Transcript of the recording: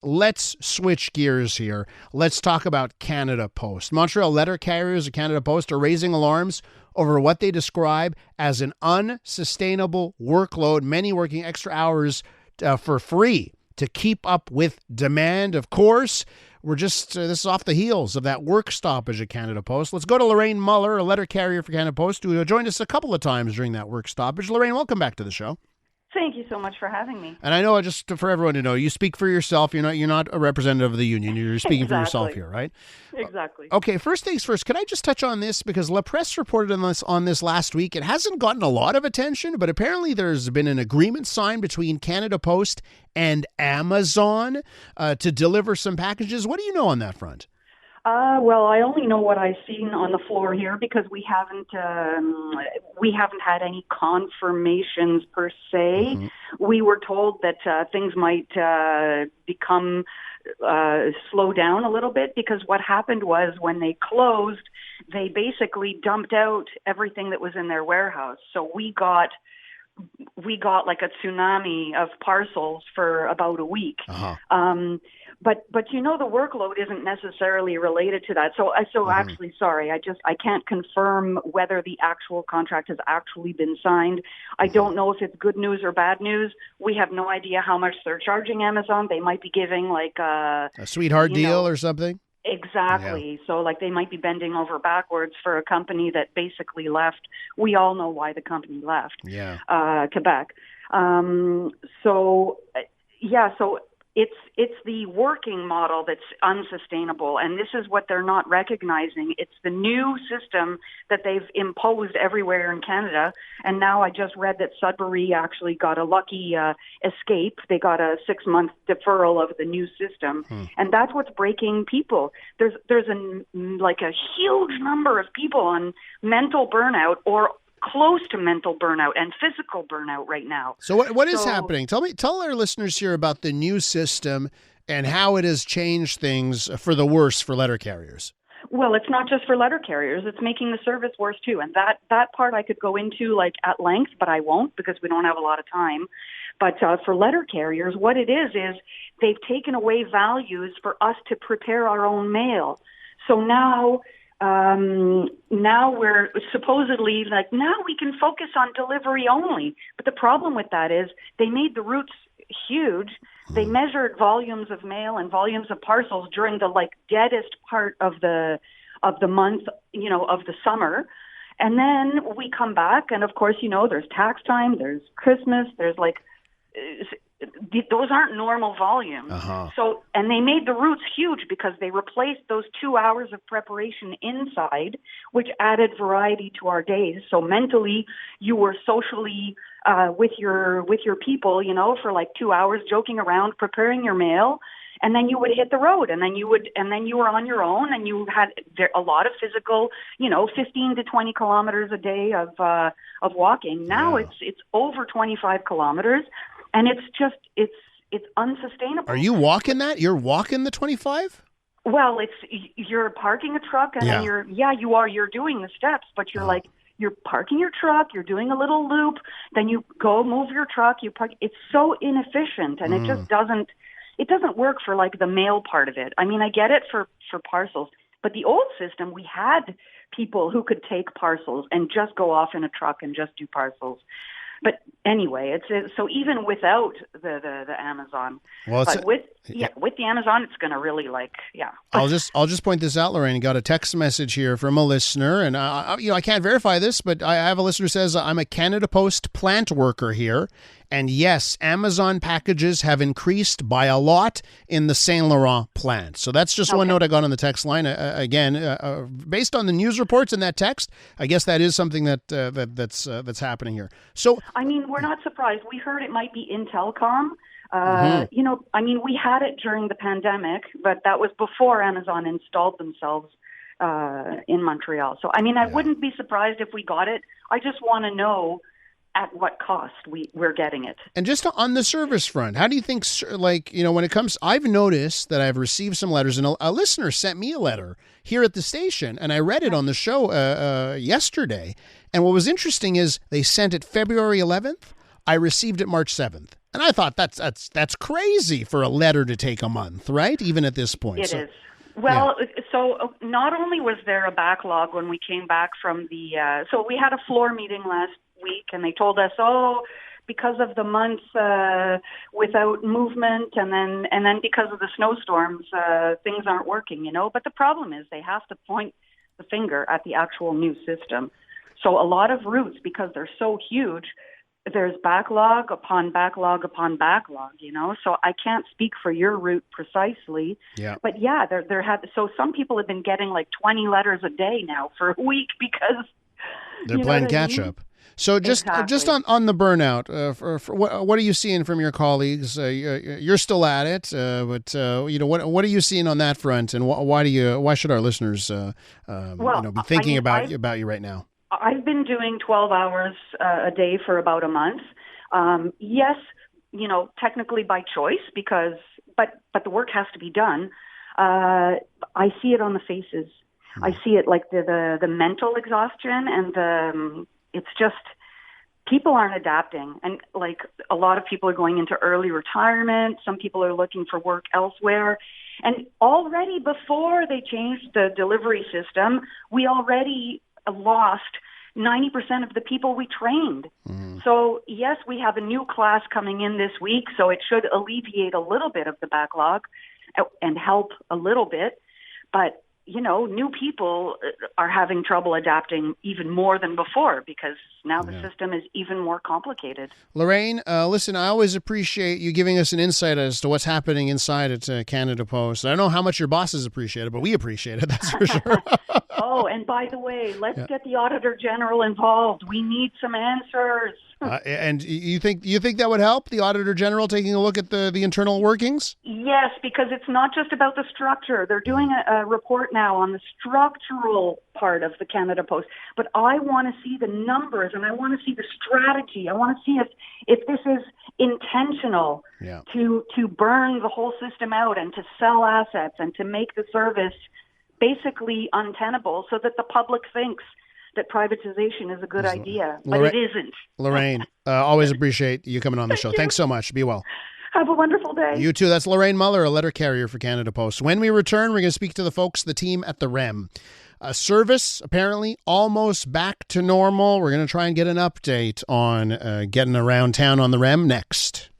Let's switch gears here. Let's talk about Canada Post. Montreal letter carriers of Canada Post are raising alarms over what they describe as an unsustainable workload, many working extra hours for free to keep up with demand. Of course, this is off the heels of that work stoppage at Canada Post. Let's go to Lorraine Muller, a letter carrier for Canada Post, who joined us a couple of times during that work stoppage. Lorraine, welcome back to the show. Thank you so much for having me. And I know, just for everyone to know, you speak for yourself. You're not a representative of the union. You're speaking Exactly. for yourself here, right? Exactly. Okay, first things first. Can I just touch on this? Because La Presse reported on this last week. It hasn't gotten a lot of attention, but apparently there's been an agreement signed between Canada Post and Amazon to deliver some packages. What do you know on that front? Well, I only know what I've seen on the floor here because we haven't had any confirmations per se. Mm-hmm. We were told that things might become slow down a little bit because what happened was when they closed, they basically dumped out everything that was in their warehouse. So we got like a tsunami of parcels for about a week. Uh-huh. But the workload isn't necessarily related to that. So mm-hmm. Actually, sorry, I can't confirm whether the actual contract has actually been signed. I don't know if it's good news or bad news. We have no idea how much they're charging Amazon. They might be giving like a sweetheart deal or something. Exactly. Yeah. So they might be bending over backwards for a company that basically left. We all know why the company left. Yeah. Quebec. So it's the working model that's unsustainable, and this is what they're not recognizing. It's the new system that they've imposed everywhere in Canada, and now I just read that Sudbury actually got a lucky escape. They got a 6-month deferral of the new system, and that's what's breaking people. There's a huge number of people on mental burnout or close to mental burnout and physical burnout right now. So what is happening? Tell our listeners here about the new system and how it has changed things for the worse for letter carriers. Well, it's not just for letter carriers. It's making the service worse too. And that part I could go into at length, but I won't because we don't have a lot of time. But for letter carriers, what it is they've taken away values for us to prepare our own mail. So now we're supposedly now we can focus on delivery only. But the problem with that is they made the routes huge. They measured volumes of mail and volumes of parcels during the deadest part of the month, of the summer. And then we come back and of course, there's tax time, there's Christmas, there's those aren't normal volumes. Uh-huh. So, and they made the routes huge because they replaced those 2 hours of preparation inside, which added variety to our days. So mentally, you were socially with your people, for 2 hours, joking around, preparing your mail, and then you would hit the road, and then you were on your own, and you had a lot of physical, 15 to 20 kilometers a day of walking. Now it's over 25 kilometers. And it's unsustainable. Are you walking that? You're walking the 25? Well, you're parking a truck and then you're doing the steps, but you're parking your truck, you're doing a little loop, then you go move your truck, you park. It's so inefficient and it just doesn't work for the mail part of it. I mean, I get it for parcels, but the old system, we had people who could take parcels and just go off in a truck and just do parcels. But anyway, so even without the Amazon, with the Amazon, it's going to really I'll just point this out, Lorraine. Got a text message here from a listener, and I can't verify this, but I have a listener who says I'm a Canada Post plant worker here, and yes, Amazon packages have increased by a lot in the Saint Laurent plant. So that's just one note I got on the text line. Again, based on the news reports in that text, I guess that is something that's happening here. So I mean, we're not surprised. We heard it might be in telecom. We had it during the pandemic, but that was before Amazon installed themselves in Montreal. So, I wouldn't be surprised if we got it. I just want to know at what cost we're getting it. And just on the service front, how do you think, when it comes, I've noticed that I've received some letters, and a listener sent me a letter here at the station, and I read it on the show yesterday. And what was interesting is they sent it February 11th. I received it March 7th. And I thought that's crazy for a letter to take a month, right? Even at this point. It is. Well, so not only was there a backlog when we came back from so we had a floor meeting last week, and they told us, because of the months without movement, and then because of the snowstorms, things aren't working, But the problem is they have to point the finger at the actual new system. So a lot of routes, because they're so huge, there's backlog upon backlog upon backlog, So I can't speak for your route precisely. Yeah. But so some people have been getting like 20 letters a day now for a week because they're playing catch up. So just on the burnout, what are you seeing from your colleagues? You're still at it, but what are you seeing on that front, and why should our listeners be thinking about you right now? I've been doing 12 hours a day for about a month. Yes, technically by choice but the work has to be done. I see it on the faces. I see it like the mental exhaustion and it's just people aren't adapting. And like a lot of people are going into early retirement. Some people are looking for work elsewhere. And already before they changed the delivery system, we already lost 90% of the people we trained. So yes, we have a new class coming in this week, so it should alleviate a little bit of the backlog and help a little bit. But new people are having trouble adapting even more than before because now the system is even more complicated. Lorraine, listen, I always appreciate you giving us an insight as to what's happening inside at Canada Post. I don't know how much your bosses appreciate it, but we appreciate it, that's for sure. And by the way, let's get the Auditor General involved. We need some answers. And you think that would help, the Auditor General taking a look at the internal workings? Yes, because it's not just about the structure. They're doing a report now on the structural part of the Canada Post. But I want to see the numbers, and I want to see the strategy. I want to see if this is intentional to burn the whole system out and to sell assets and to make the service basically untenable so that the public thinks that privatization is a good idea, but it isn't. Lorraine, always appreciate you coming on the show. Thanks so much. Be well. Have a wonderful day. You too. That's Lorraine Muller, a letter carrier for Canada Post. When we return, we're going to speak to the team at the REM. Service, apparently, almost back to normal. We're going to try and get an update on getting around town on the REM next.